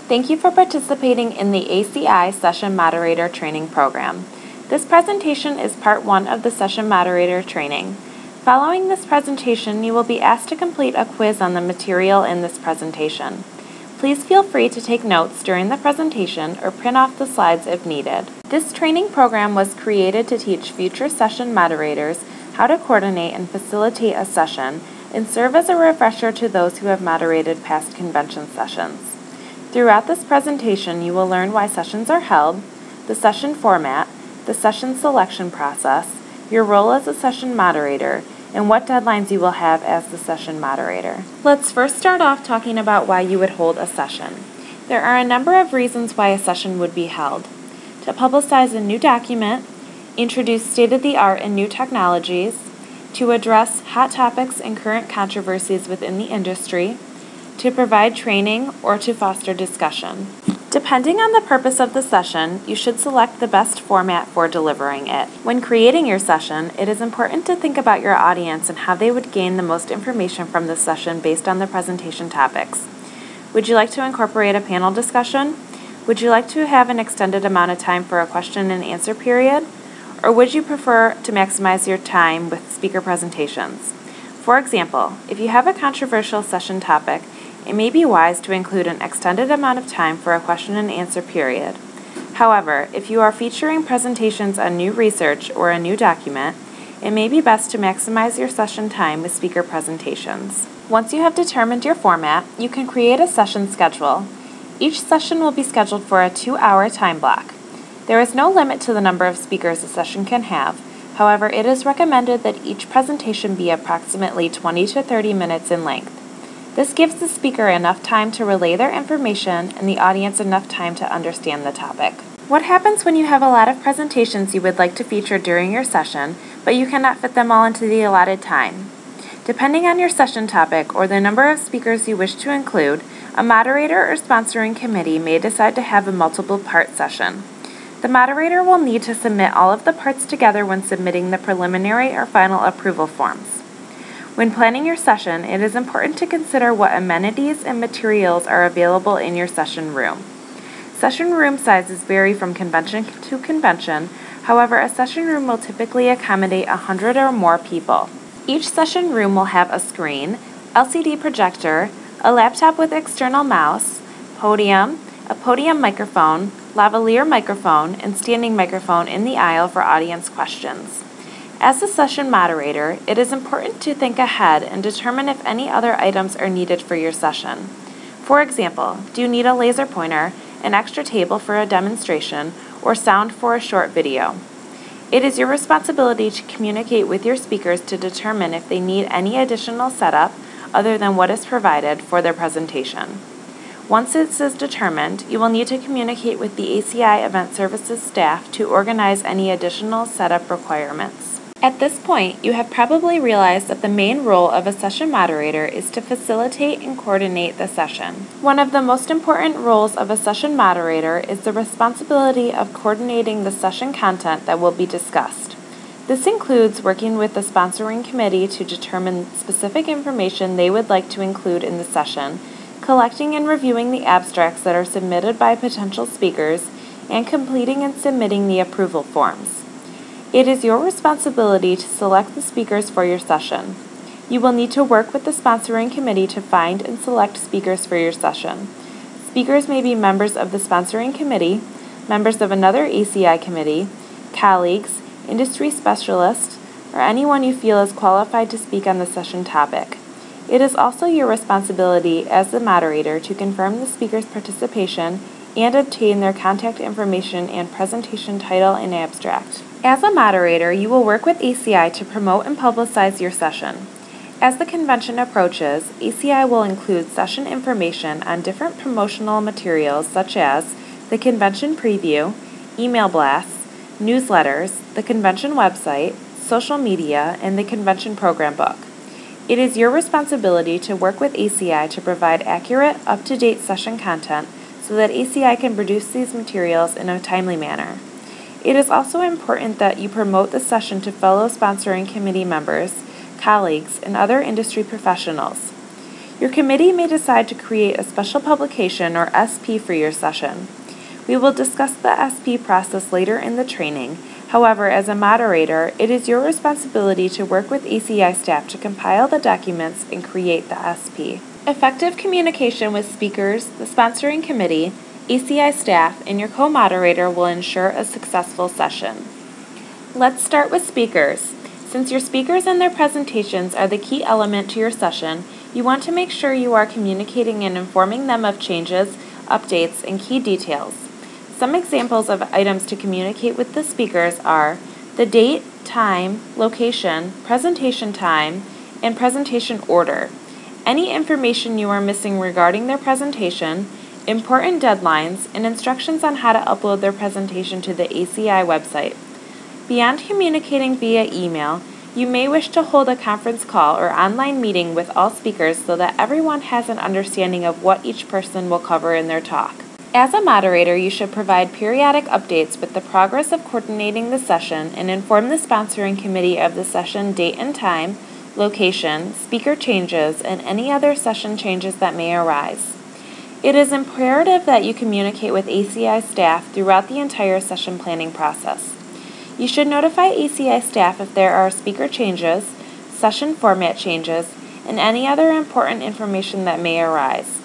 Thank you for participating in the ACI Session Moderator Training Program. This presentation is part 1 of the Session Moderator Training. Following this presentation, you will be asked to complete a quiz on the material in this presentation. Please feel free to take notes during the presentation or print off the slides if needed. This training program was created to teach future session moderators how to coordinate and facilitate a session and serve as a refresher to those who have moderated past convention sessions. Throughout this presentation, you will learn why sessions are held, the session format, the session selection process, your role as a session moderator, and what deadlines you will have as the session moderator. Let's first start off talking about why you would hold a session. There are a number of reasons why a session would be held. To publicize a new document, introduce state-of-the-art and new technologies, to address hot topics and current controversies within the industry, to provide training, or to foster discussion. Depending on the purpose of the session, you should select the best format for delivering it. When creating your session, it is important to think about your audience and how they would gain the most information from the session based on the presentation topics. Would you like to incorporate a panel discussion? Would you like to have an extended amount of time for a question and answer period? Or would you prefer to maximize your time with speaker presentations? For example, if you have a controversial session topic, it may be wise to include an extended amount of time for a question and answer period. However, if you are featuring presentations on new research or a new document, it may be best to maximize your session time with speaker presentations. Once you have determined your format, you can create a session schedule. Each session will be scheduled for a 2-hour time block. There is no limit to the number of speakers a session can have. However, it is recommended that each presentation be approximately 20 to 30 minutes in length. This gives the speaker enough time to relay their information and the audience enough time to understand the topic. What happens when you have a lot of presentations you would like to feature during your session, but you cannot fit them all into the allotted time? Depending on your session topic or the number of speakers you wish to include, a moderator or sponsoring committee may decide to have a multiple-part session. The moderator will need to submit all of the parts together when submitting the preliminary or final approval forms. When planning your session, it is important to consider what amenities and materials are available in your session room. Session room sizes vary from convention to convention. However, a session room will typically accommodate 100 or more people. Each session room will have a screen, LCD projector, a laptop with external mouse, podium, a podium microphone, lavalier microphone, and standing microphone in the aisle for audience questions. As a session moderator, it is important to think ahead and determine if any other items are needed for your session. For example, do you need a laser pointer, an extra table for a demonstration, or sound for a short video? It is your responsibility to communicate with your speakers to determine if they need any additional setup other than what is provided for their presentation. Once this is determined, you will need to communicate with the ACI Event Services staff to organize any additional setup requirements. At this point, you have probably realized that the main role of a session moderator is to facilitate and coordinate the session. One of the most important roles of a session moderator is the responsibility of coordinating the session content that will be discussed. This includes working with the sponsoring committee to determine specific information they would like to include in the session, collecting and reviewing the abstracts that are submitted by potential speakers, and completing and submitting the approval forms. It is your responsibility to select the speakers for your session. You will need to work with the sponsoring committee to find and select speakers for your session. Speakers may be members of the sponsoring committee, members of another ACI committee, colleagues, industry specialists, or anyone you feel is qualified to speak on the session topic. It is also your responsibility as the moderator to confirm the speaker's participation and obtain their contact information and presentation title and abstract. As a moderator, you will work with ACI to promote and publicize your session. As the convention approaches, ACI will include session information on different promotional materials such as the convention preview, email blasts, newsletters, the convention website, social media, and the convention program book. It is your responsibility to work with ACI to provide accurate, up-to-date session content so that ACI can produce these materials in a timely manner. It is also important that you promote the session to fellow sponsoring committee members, colleagues, and other industry professionals. Your committee may decide to create a special publication or SP for your session. We will discuss the SP process later in the training. However, as a moderator, it is your responsibility to work with ACI staff to compile the documents and create the SP. Effective communication with speakers, the sponsoring committee, ACI staff, and your co-moderator will ensure a successful session. Let's start with speakers. Since your speakers and their presentations are the key element to your session, you want to make sure you are communicating and informing them of changes, updates, and key details. Some examples of items to communicate with the speakers are the date, time, location, presentation time, and presentation order. Any information you are missing regarding their presentation, important deadlines, and instructions on how to upload their presentation to the ACI website. Beyond communicating via email, you may wish to hold a conference call or online meeting with all speakers so that everyone has an understanding of what each person will cover in their talk. As a moderator, you should provide periodic updates with the progress of coordinating the session and inform the sponsoring committee of the session date and time, location, speaker changes, and any other session changes that may arise. It is imperative that you communicate with ACI staff throughout the entire session planning process. You should notify ACI staff if there are speaker changes, session format changes, and any other important information that may arise.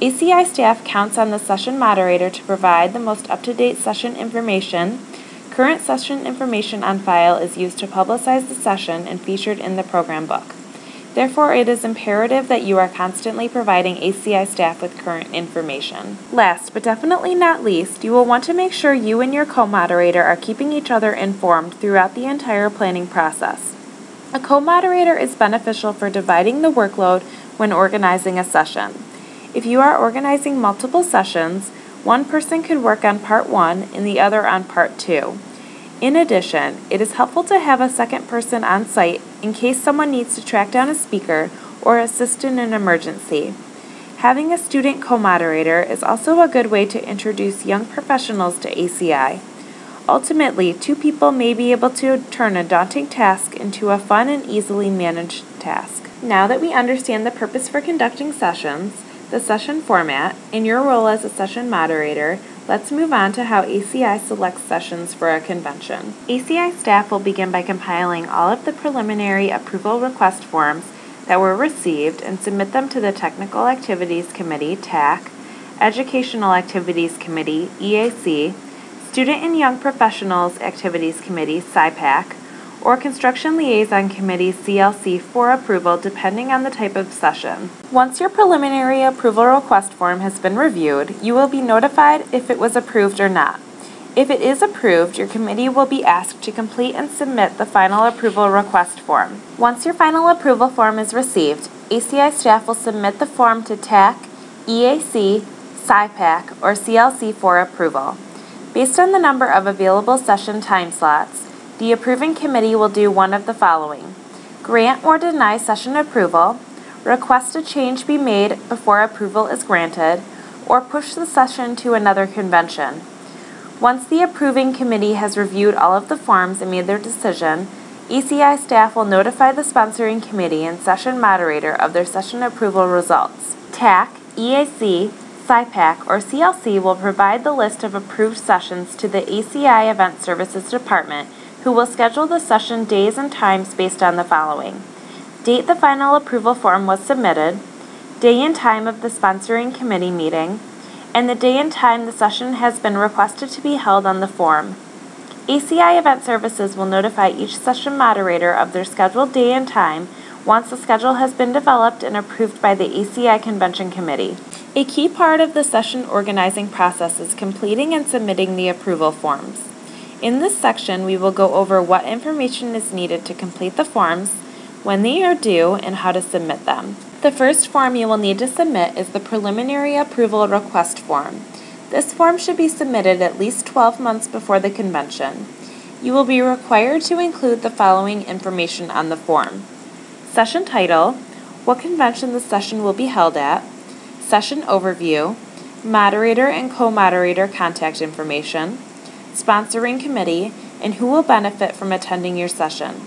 ACI staff counts on the session moderator to provide the most up-to-date session information. Current session information on file is used to publicize the session and featured in the program book. Therefore, it is imperative that you are constantly providing ACI staff with current information. Last, but definitely not least, you will want to make sure you and your co-moderator are keeping each other informed throughout the entire planning process. A co-moderator is beneficial for dividing the workload when organizing a session. If you are organizing multiple sessions, one person could work on part 1 and the other on part 2. In addition, it is helpful to have a second person on site in case someone needs to track down a speaker or assist in an emergency. Having a student co-moderator is also a good way to introduce young professionals to ACI. Ultimately, 2 people may be able to turn a daunting task into a fun and easily managed task. Now that we understand the purpose for conducting sessions, the session format, and your role as a session moderator, let's move on to how ACI selects sessions for a convention. ACI staff will begin by compiling all of the preliminary approval request forms that were received and submit them to the Technical Activities Committee, TAC, Educational Activities Committee, EAC, Student and Young Professionals Activities Committee, SIPAC, or Construction Liaison Committee, CLC, for approval depending on the type of session. Once your preliminary approval request form has been reviewed, you will be notified if it was approved or not. If it is approved, your committee will be asked to complete and submit the final approval request form. Once your final approval form is received, ACI staff will submit the form to TAC, EAC, SIPAC, or CLC for approval. Based on the number of available session time slots, the approving committee will do one of the following: grant or deny session approval, request a change be made before approval is granted, or push the session to another convention. Once the approving committee has reviewed all of the forms and made their decision, ACI staff will notify the sponsoring committee and session moderator of their session approval results. TAC, EAC, SIPAC, or CLC will provide the list of approved sessions to the ACI Event Services Department, who will schedule the session days and times based on the following: date the final approval form was submitted, day and time of the sponsoring committee meeting, and the day and time the session has been requested to be held on the form. ACI Event Services will notify each session moderator of their scheduled day and time once the schedule has been developed and approved by the ACI Convention Committee. A key part of the session organizing process is completing and submitting the approval forms. In this section, we will go over what information is needed to complete the forms, when they are due, and how to submit them. The first form you will need to submit is the Preliminary Approval Request Form. This form should be submitted at least 12 months before the convention. You will be required to include the following information on the form: session title, what convention the session will be held at, session overview, moderator and co-moderator contact information, sponsoring committee, and who will benefit from attending your session.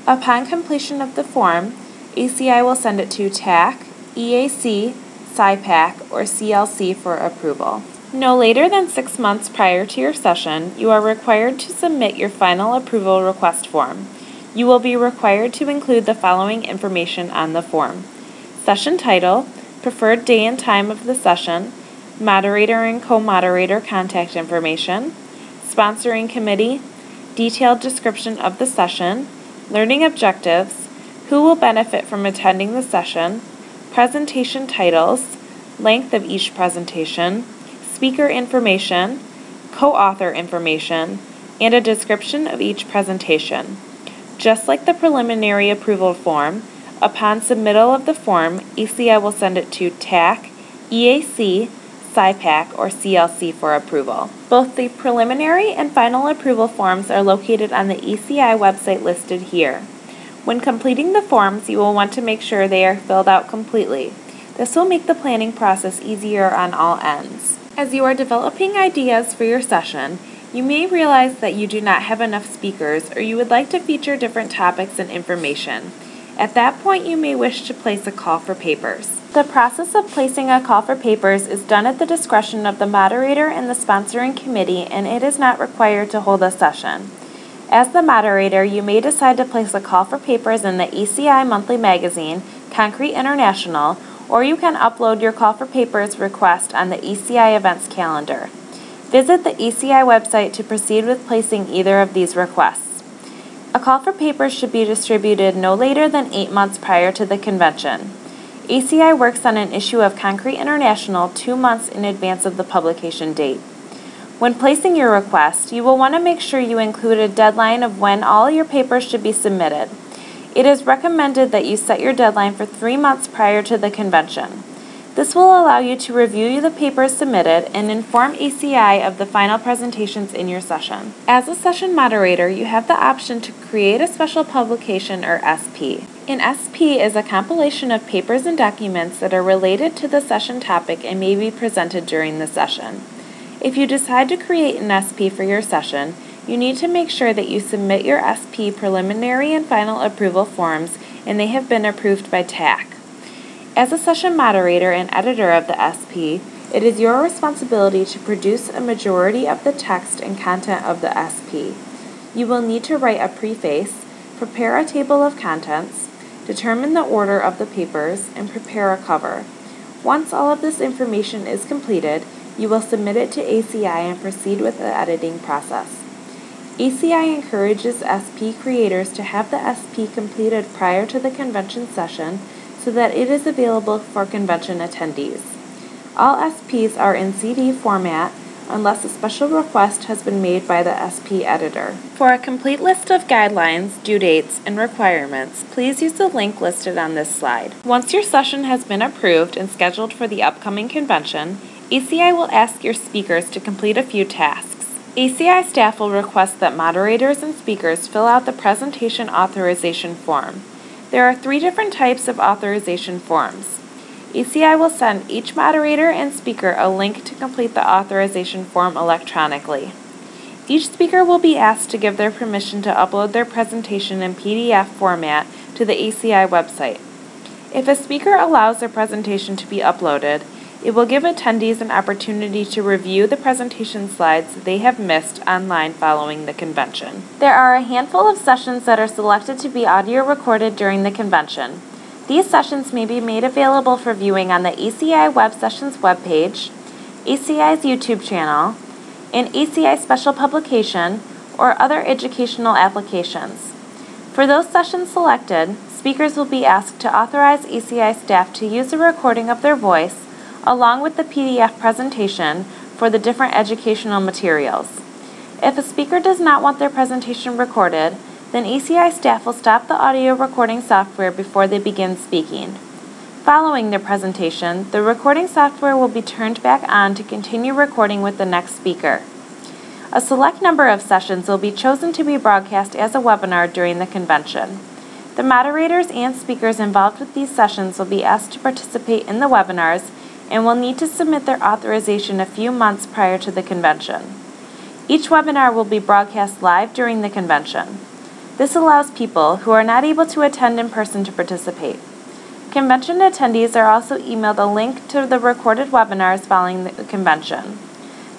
Upon completion of the form, ACI will send it to TAC, EAC, SIPAC, or CLC for approval. No later than 6 months prior to your session, you are required to submit your final approval request form. You will be required to include the following information on the form: session title, preferred day and time of the session, moderator and co-moderator contact information, sponsoring committee, detailed description of the session, learning objectives, who will benefit from attending the session, presentation titles, length of each presentation, speaker information, co-author information, and a description of each presentation. Just like the preliminary approval form, upon submittal of the form, ACI will send it to TAC, EAC, SIPAC, or CLC for approval. Both the preliminary and final approval forms are located on the ACI website listed here. When completing the forms, you will want to make sure they are filled out completely. This will make the planning process easier on all ends. As you are developing ideas for your session, you may realize that you do not have enough speakers, or you would like to feature different topics and information. At that point, you may wish to place a call for papers. The process of placing a call for papers is done at the discretion of the moderator and the sponsoring committee, and it is not required to hold a session. As the moderator, you may decide to place a call for papers in the ACI monthly magazine, Concrete International, or you can upload your call for papers request on the ACI events calendar. Visit the ACI website to proceed with placing either of these requests. A call for papers should be distributed no later than 8 months prior to the convention. ACI works on an issue of Concrete International 2 months in advance of the publication date. When placing your request, you will want to make sure you include a deadline of when all your papers should be submitted. It is recommended that you set your deadline for 3 months prior to the convention. This will allow you to review the papers submitted and inform ACI of the final presentations in your session. As a session moderator, you have the option to create a special publication, or SP. An SP is a compilation of papers and documents that are related to the session topic and may be presented during the session. If you decide to create an SP for your session, you need to make sure that you submit your SP preliminary and final approval forms and they have been approved by TAC. As a session moderator and editor of the SP, it is your responsibility to produce a majority of the text and content of the SP. You will need to write a preface, prepare a table of contents, determine the order of the papers, and prepare a cover. Once all of this information is completed, you will submit it to ACI and proceed with the editing process. ACI encourages SP creators to have the SP completed prior to the convention session so that it is available for convention attendees. All SPs are in CD format unless a special request has been made by the SP editor. For a complete list of guidelines, due dates, and requirements, please use the link listed on this slide. Once your session has been approved and scheduled for the upcoming convention, ACI will ask your speakers to complete a few tasks. ACI staff will request that moderators and speakers fill out the presentation authorization form. There are 3 different types of authorization forms. ACI will send each moderator and speaker a link to complete the authorization form electronically. Each speaker will be asked to give their permission to upload their presentation in PDF format to the ACI website. If a speaker allows their presentation to be uploaded, it will give attendees an opportunity to review the presentation slides they have missed online following the convention. There are a handful of sessions that are selected to be audio recorded during the convention. These sessions may be made available for viewing on the ACI Web Sessions webpage, ACI's YouTube channel, an ACI special publication, or other educational applications. For those sessions selected, speakers will be asked to authorize ACI staff to use a recording of their voice along with the PDF presentation for the different educational materials. If a speaker does not want their presentation recorded, then ACI staff will stop the audio recording software before they begin speaking. Following their presentation, the recording software will be turned back on to continue recording with the next speaker. A select number of sessions will be chosen to be broadcast as a webinar during the convention. The moderators and speakers involved with these sessions will be asked to participate in the webinars and will need to submit their authorization a few months prior to the convention. Each webinar will be broadcast live during the convention. This allows people who are not able to attend in person to participate. Convention attendees are also emailed a link to the recorded webinars following the convention.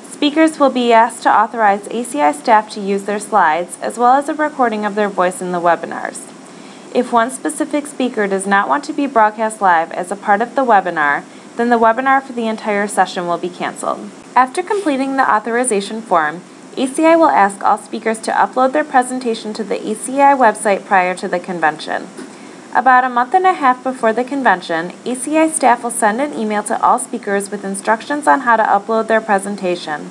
Speakers will be asked to authorize ACI staff to use their slides, as well as a recording of their voice in the webinars. If one specific speaker does not want to be broadcast live as a part of the webinar, then the webinar for the entire session will be canceled. After completing the authorization form, ACI will ask all speakers to upload their presentation to the ACI website prior to the convention. About a month and a half before the convention, ACI staff will send an email to all speakers with instructions on how to upload their presentation.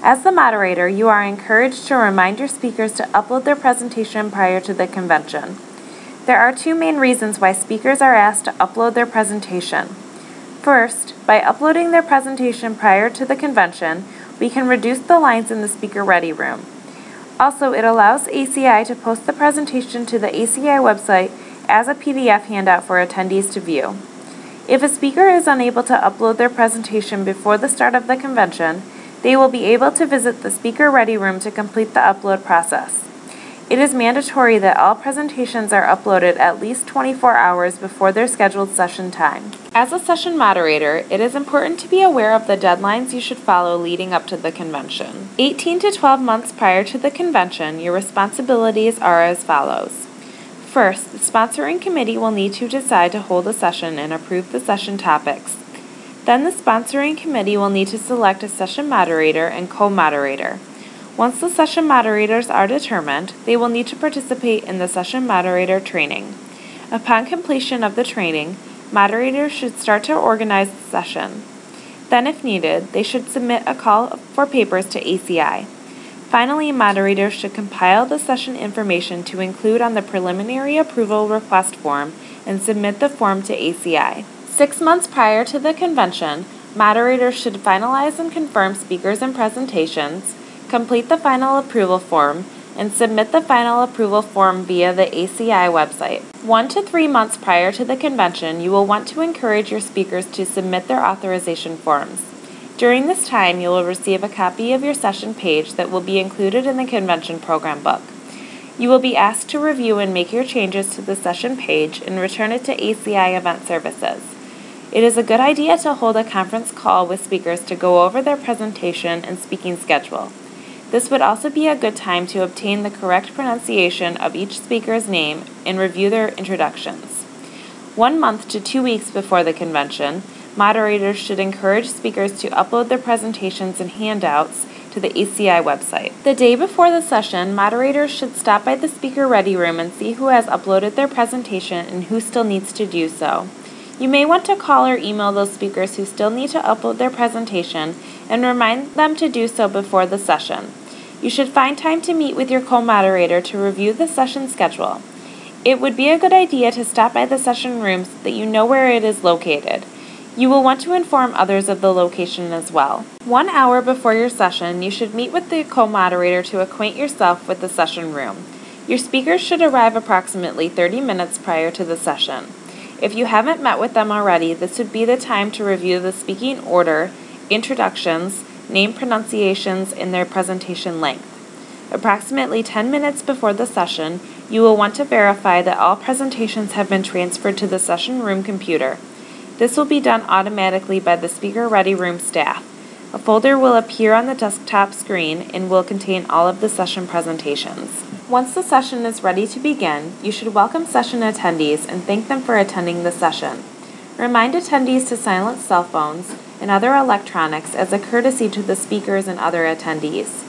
As the moderator, you are encouraged to remind your speakers to upload their presentation prior to the convention. There are two main reasons why speakers are asked to upload their presentation. First, by uploading their presentation prior to the convention, we can reduce the lines in the speaker ready room. Also, it allows ACI to post the presentation to the ACI website as a PDF handout for attendees to view. If a speaker is unable to upload their presentation before the start of the convention, they will be able to visit the speaker ready room to complete the upload process. It is mandatory that all presentations are uploaded at least 24 hours before their scheduled session time. As a session moderator, it is important to be aware of the deadlines you should follow leading up to the convention. 18 to 12 months prior to the convention, your responsibilities are as follows. First, the sponsoring committee will need to decide to hold a session and approve the session topics. Then the sponsoring committee will need to select a session moderator and co-moderator. Once the session moderators are determined, they will need to participate in the session moderator training. Upon completion of the training, moderators should start to organize the session. Then, if needed, they should submit a call for papers to ACI. Finally, moderators should compile the session information to include on the preliminary approval request form and submit the form to ACI. 6 months prior to the convention, moderators should finalize and confirm speakers and presentations, complete the final approval form, and submit the final approval form via the ACI website. 1 to 3 months prior to the convention, you will want to encourage your speakers to submit their authorization forms. During this time, you will receive a copy of your session page that will be included in the convention program book. You will be asked to review and make your changes to the session page and return it to ACI Event Services. It is a good idea to hold a conference call with speakers to go over their presentation and speaking schedule. This would also be a good time to obtain the correct pronunciation of each speaker's name and review their introductions. 1 month to 2 weeks before the convention, moderators should encourage speakers to upload their presentations and handouts to the ACI website. The day before the session, moderators should stop by the speaker ready room and see who has uploaded their presentation and who still needs to do so. You may want to call or email those speakers who still need to upload their presentation and remind them to do so before the session. You should find time to meet with your co-moderator to review the session schedule. It would be a good idea to stop by the session room so that you know where it is located. You will want to inform others of the location as well. 1 hour before your session, you should meet with the co-moderator to acquaint yourself with the session room. Your speakers should arrive approximately 30 minutes prior to the session. If you haven't met with them already, this would be the time to review the speaking order, introductions, name pronunciations, and their presentation length. Approximately 10 minutes before the session, you will want to verify that all presentations have been transferred to the session room computer. This will be done automatically by the speaker ready room staff. A folder will appear on the desktop screen and will contain all of the session presentations. Once the session is ready to begin, you should welcome session attendees and thank them for attending the session. Remind attendees to silence cell phones and other electronics as a courtesy to the speakers and other attendees.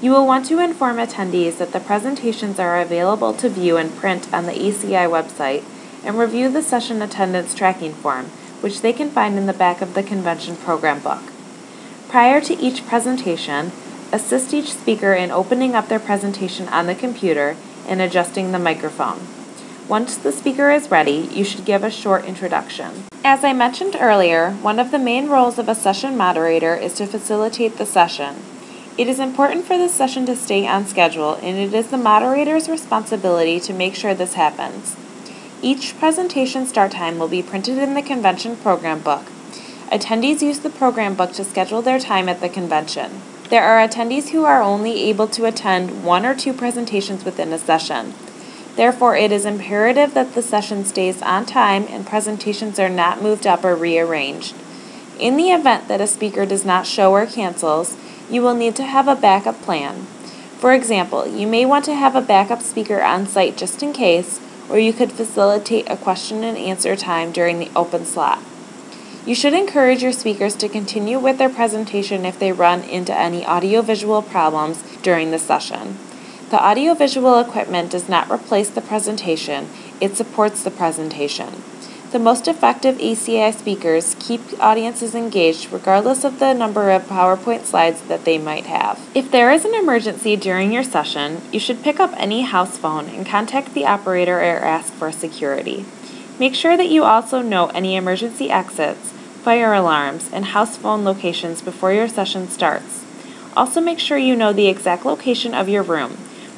You will want to inform attendees that the presentations are available to view in print on the ACI website and review the session attendance tracking form, which they can find in the back of the convention program book. Prior to each presentation, assist each speaker in opening up their presentation on the computer and adjusting the microphone. Once the speaker is ready, you should give a short introduction. As I mentioned earlier, one of the main roles of a session moderator is to facilitate the session. It is important for the session to stay on schedule, and it is the moderator's responsibility to make sure this happens. Each presentation start time will be printed in the convention program book. Attendees use the program book to schedule their time at the convention. There are attendees who are only able to attend 1 or 2 presentations within a session. Therefore, it is imperative that the session stays on time and presentations are not moved up or rearranged. In the event that a speaker does not show or cancels, you will need to have a backup plan. For example, you may want to have a backup speaker on site just in case, or you could facilitate a question and answer time during the open slot. You should encourage your speakers to continue with their presentation if they run into any audiovisual problems during the session. The audiovisual equipment does not replace the presentation, it supports the presentation. The most effective ACI speakers keep audiences engaged regardless of the number of PowerPoint slides that they might have. If there is an emergency during your session, you should pick up any house phone and contact the operator or ask for security. Make sure that you also know any emergency exits, fire alarms, and house phone locations before your session starts. Also make sure you know the exact location of your room.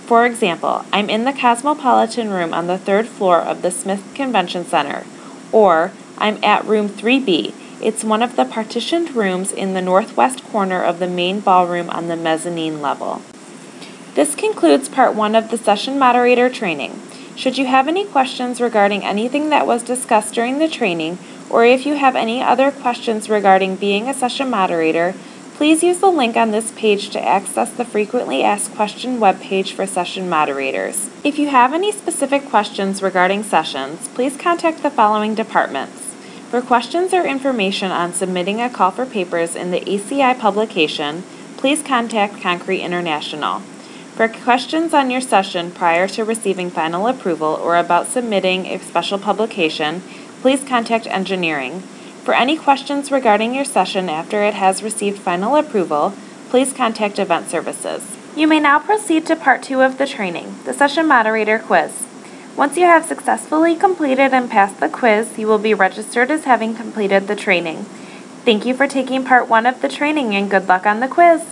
For example, I'm in the Cosmopolitan room on the 3rd floor of the Smith Convention Center. Or, I'm at room 3B. It's one of the partitioned rooms in the northwest corner of the main ballroom on the mezzanine level. This concludes part 1 of the session moderator training. Should you have any questions regarding anything that was discussed during the training, or if you have any other questions regarding being a session moderator, please use the link on this page to access the Frequently Asked Question webpage for session moderators. If you have any specific questions regarding sessions, please contact the following departments. For questions or information on submitting a call for papers in the ACI publication, please contact Concrete International. For questions on your session prior to receiving final approval or about submitting a special publication, please contact Engineering. For any questions regarding your session after it has received final approval, please contact Event Services. You may now proceed to part 2 of the training, the Session Moderator Quiz. Once you have successfully completed and passed the quiz, you will be registered as having completed the training. Thank you for taking part 1 of the training and good luck on the quiz.